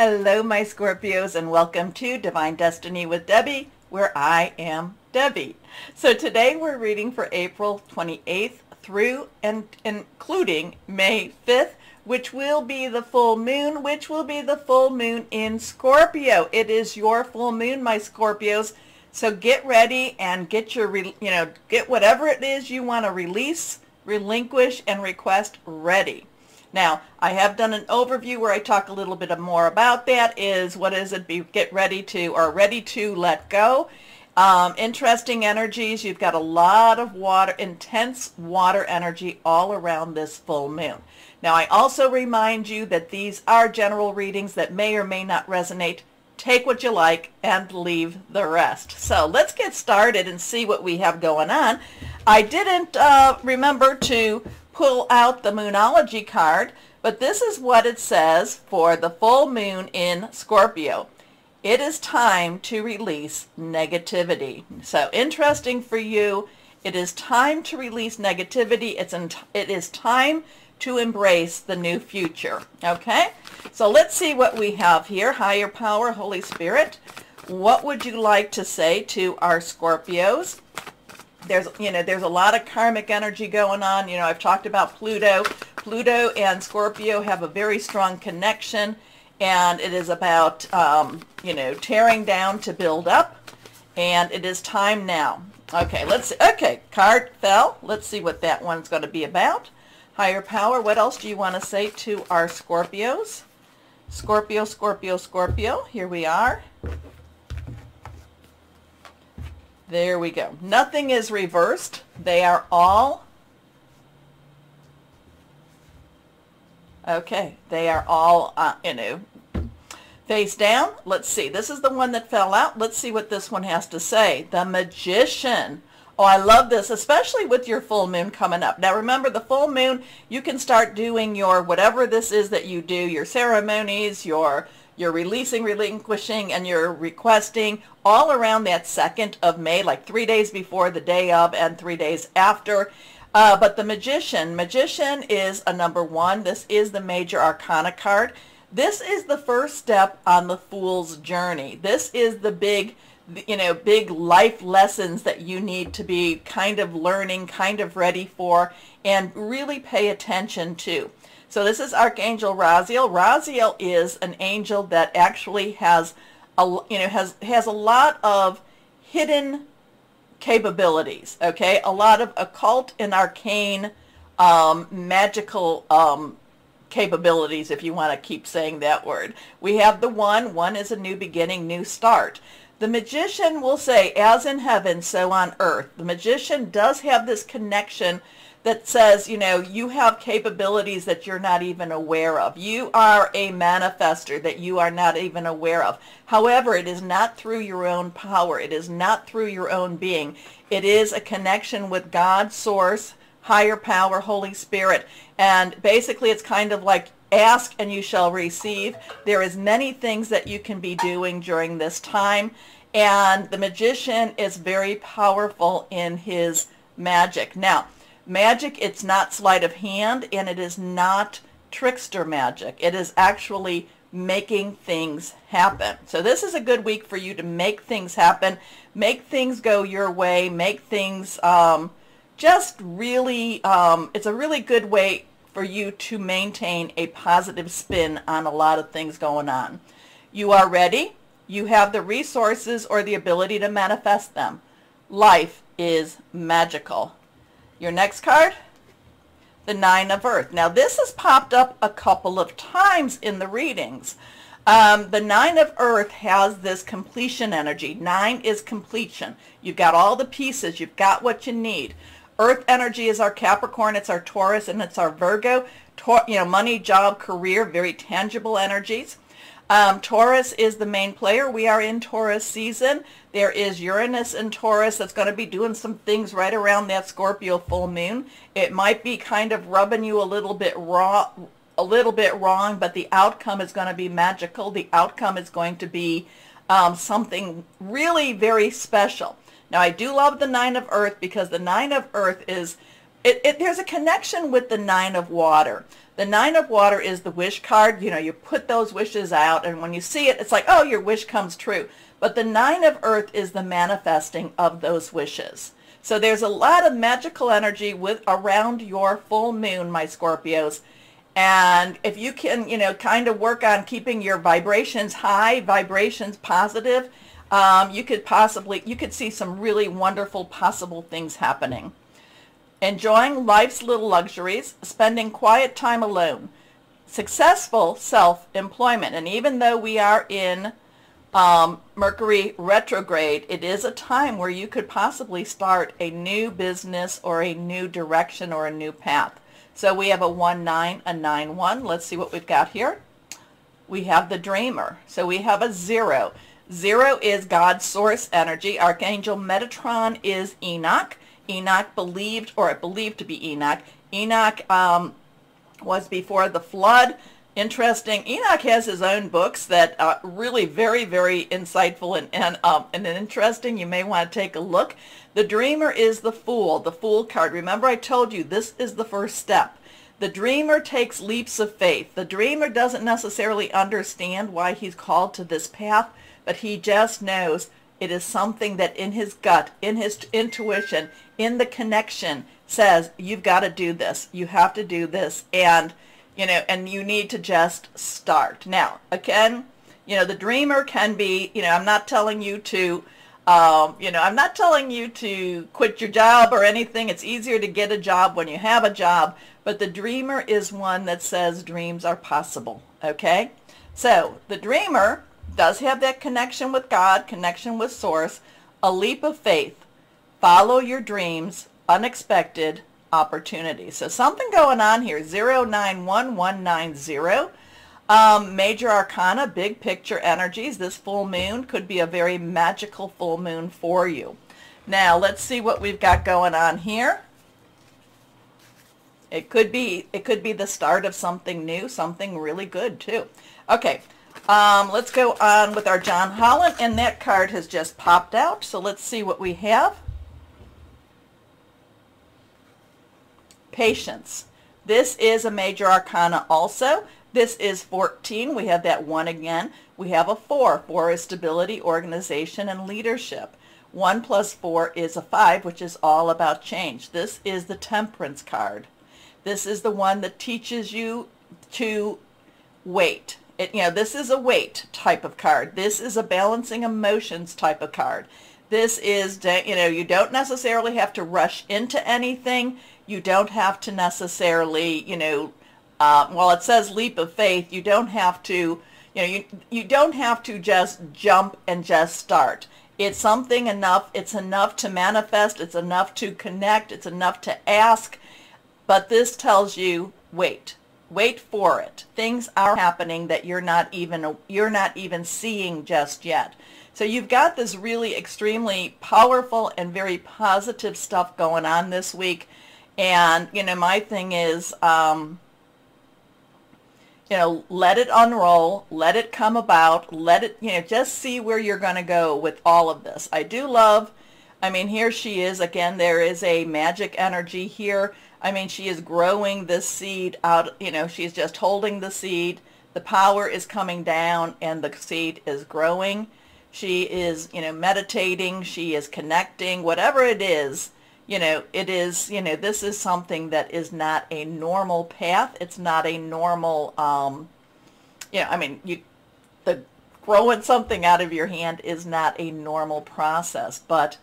Hello, my Scorpios, and welcome to Divine Destiny with Debbie, where I am Debbie. So today we're reading for April 28th through and including May 5th, which will be the full moon, in Scorpio. It is your full moon, my Scorpios. So get ready and get your, get whatever it is you want to release, relinquish, and request ready. Now, I have done an overview where I talk a little bit more about that, is what is it, get ready to, or ready to let go. Interesting energies. You've got a lot of water, intense water energy all around this full moon. Now, I also remind you that these are general readings that may or may not resonate. Take what you like and leave the rest. So let's get started and see what we have going on. I didn't remember to pull out the Moonology card, but this is what it says for the full moon in Scorpio. It is time to release negativity. So interesting for you. It is time to release negativity. It is time to embrace the new future. Okay? So let's see what we have here. Higher power, Holy Spirit. What would you like to say to our Scorpios? There's a lot of karmic energy going on. I've talked about Pluto. Pluto and Scorpio have a very strong connection, and it is about, tearing down to build up, and it is time now. Okay, let's see. Okay, card fell. Let's see what that one's going to be about. Higher power, what else do you want to say to our Scorpios? Scorpio, Scorpio, Scorpio. Here we are. There we go. Nothing is reversed. They are all, okay, they are all, face down. Let's see. This is the one that fell out. Let's see what this one has to say. The Magician. Oh, I love this, especially with your full moon coming up. Now, remember, the full moon, you can start doing your, whatever this is that you do, your ceremonies, your releasing, relinquishing, and your requesting all around that 2nd of May, like 3 days before, the day of, and 3 days after. But the Magician is a number 1. This is the major arcana card. This is the first step on the Fool's journey. This is the big life lessons that you need to be kind of learning, kind of ready for, and really pay attention to. So this is Archangel Raziel. Raziel is an angel that actually has a lot of hidden capabilities. Okay, a lot of occult and arcane, magical capabilities, if you want to keep saying that word. We have the one. One is a new beginning, new start. The Magician will say, as in heaven, so on earth. The Magician does have this connection that says, you have capabilities that you're not even aware of. You are a manifester that you are not even aware of. However, it is not through your own power. It is not through your own being. It is a connection with God, Source, higher power, Holy Spirit. And basically, it's kind of like, ask and you shall receive. There is many things that you can be doing during this time. And the Magician is very powerful in his magic. Now, magic, it's not sleight of hand, and it is not trickster magic. It is actually making things happen. So this is a good week for you to make things happen, make things go your way, make things just really, it's a really good way for you to maintain a positive spin on a lot of things going on. You are ready. You have the resources or the ability to manifest them. Life is magical. Your next card, the 9 of Earth. Now, this has popped up a couple of times in the readings. The 9 of Earth has this completion energy. 9 is completion. You've got all the pieces. You've got what you need. Earth energy is our Capricorn, it's our Taurus, and it's our Virgo. Money, job, career, very tangible energies. Taurus is the main player. We are in Taurus season. There is Uranus in Taurus that's going to be doing some things right around that Scorpio full moon. It might be kind of rubbing you a little bit wrong, but the outcome is going to be magical. The outcome is going to be something really very special. Now, I do love the 9 of Earth because the 9 of Earth is there's a connection with the Nine of Water. The Nine of Water is the wish card. You know, you put those wishes out, and when you see it, it's like, oh, your wish comes true. But the Nine of Earth is the manifesting of those wishes. So there's a lot of magical energy around your full moon, my Scorpios. And if you can, you know, kind of work on keeping your vibrations high, vibrations positive, you could see some really wonderful possible things happening. Enjoying life's little luxuries, spending quiet time alone, successful self-employment. And even though we are in Mercury retrograde, it is a time where you could possibly start a new business or a new direction or a new path. So we have a 1-9, a 9-1. Let's see what we've got here. We have the Dreamer. So we have a 0. 0 is God's source energy. Archangel Metatron is Enoch. Enoch believed to be Enoch. Enoch was before the flood. Interesting. Enoch has his own books that are really very, very insightful and interesting. You may want to take a look. The Dreamer is the Fool card. Remember, I told you this is the first step. The Dreamer takes leaps of faith. The Dreamer doesn't necessarily understand why he's called to this path, but he just knows it is something that in his gut, in his intuition, in the connection says, you've got to do this. You have to do this. And, you know, and you need to just start. Now, again, you know, the Dreamer can be, you know, I'm not telling you to, I'm not telling you to quit your job or anything. It's easier to get a job when you have a job. But the Dreamer is one that says dreams are possible. Okay? So the Dreamer does have that connection with God, connection with Source, a leap of faith, follow your dreams, unexpected opportunities. So something going on here, 091190. Major Arcana, big picture energies. This full moon could be a very magical full moon for you. Now let's see what we've got going on here. It could be the start of something new, something really good too. Okay. Let's go on with our John Holland, and that card has just popped out. So let's see what we have. Patience. This is a major arcana also. This is 14. We have that 1 again. We have a 4. 4 is stability, organization, and leadership. 1 plus 4 is a 5, which is all about change. This is the Temperance card. This is the one that teaches you to wait. This is a wait type of card. This is a balancing emotions type of card. This is, you don't necessarily have to rush into anything. You don't have to necessarily, while it says leap of faith, you don't have to, you don't have to just jump and just start. It's something enough. It's enough to manifest. It's enough to connect. It's enough to ask. But this tells you, wait. Wait for it. Things are happening that you're not even seeing just yet. So you've got this really extremely powerful and very positive stuff going on this week. And, my thing is, let it unroll, let it come about, let it, just see where you're going to go with all of this. I do love, here she is. Again, there is a magic energy here. She is growing this seed out, she's just holding the seed. The power is coming down and the seed is growing. She is, meditating. She is connecting, whatever it is, it is, this is something that is not a normal path. It's not a normal, the growing something out of your hand is not a normal process, but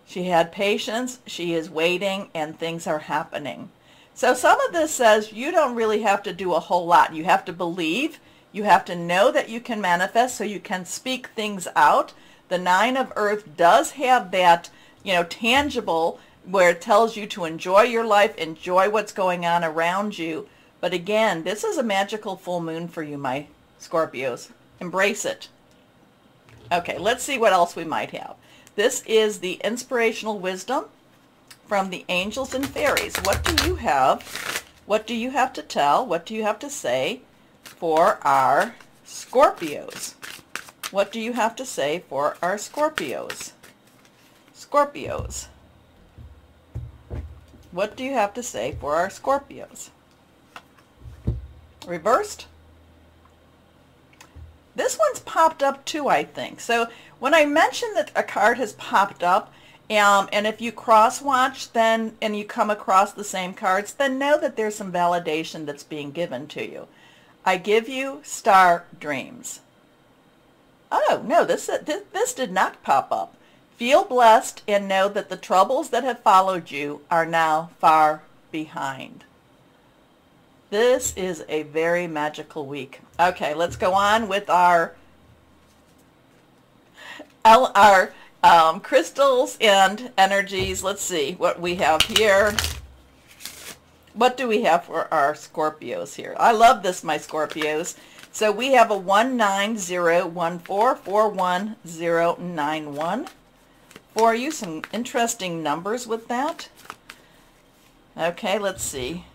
she had patience, she is waiting, and things are happening. So some of this says you don't really have to do a whole lot. You have to believe, you have to know that you can manifest so you can speak things out. The 9 of Earth does have that, tangible, where it tells you to enjoy your life, enjoy what's going on around you. But again, this is a magical full moon for you, my Scorpios. Embrace it. Okay, let's see what else we might have. This is the inspirational wisdom from the angels and fairies. What do you have? What do you have to tell? What do you have to say for our Scorpios? What do you have to say for our Scorpios? Scorpios. What do you have to say for our Scorpios? Reversed? This one's popped up too, I think. So when I mentioned that a card has popped up, and if you cross-watch then and you come across the same cards, then know that there's some validation that's being given to you. I give you star dreams. Oh, no, this did not pop up. Feel blessed and know that the troubles that have followed you are now far behind. This is a very magical week. Okay, let's go on with our crystals and energies. Let's see what we have here. What do we have for our Scorpios here? I love this, my Scorpios. So we have a 19014411091 for you. Some interesting numbers with that. Okay, let's see.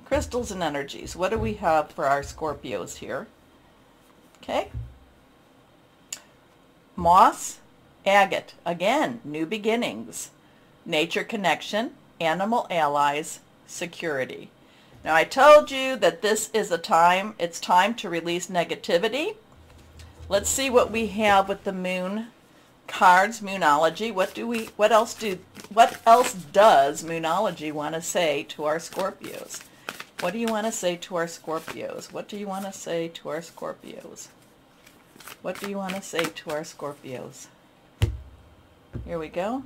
Crystals and energies. What do we have for our Scorpios here? Okay. Moss, agate. Again, new beginnings. Nature connection, animal allies, security. Now I told you that this is a time, it's time to release negativity. Let's see what we have with the moon cards, Moonology. What else does Moonology want to say to our Scorpios? What do you want to say to our Scorpios? What do you want to say to our Scorpios? What do you want to say to our Scorpios? Here we go.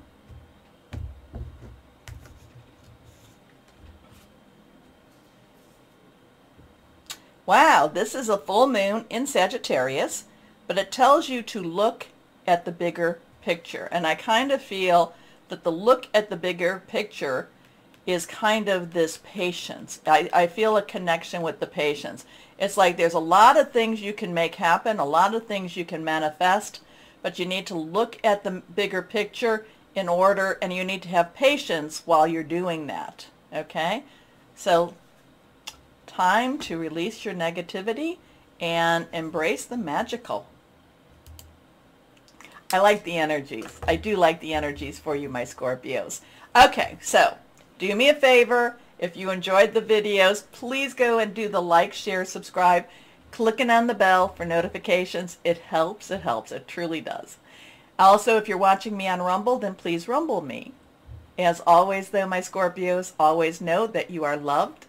Wow, this is a full moon in Sagittarius, but it tells you to look at the bigger picture. And I kind of feel that the look at the bigger picture is kind of this patience. I feel a connection with the patience. It's like there's a lot of things you can make happen, a lot of things you can manifest, but you need to look at the bigger picture in order, and you need to have patience while you're doing that. Okay? So, time to release your negativity and embrace the magical. I like the energies. I do like the energies for you, my Scorpios. Okay, so do me a favor. If you enjoyed the videos, please go and do the like, share, subscribe, clicking on the bell for notifications. It helps, it truly does. Also, if you're watching me on Rumble, then please Rumble me. As always, though, my Scorpios, always know that you are loved.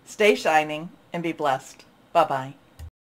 Stay shining and be blessed. Bye-bye.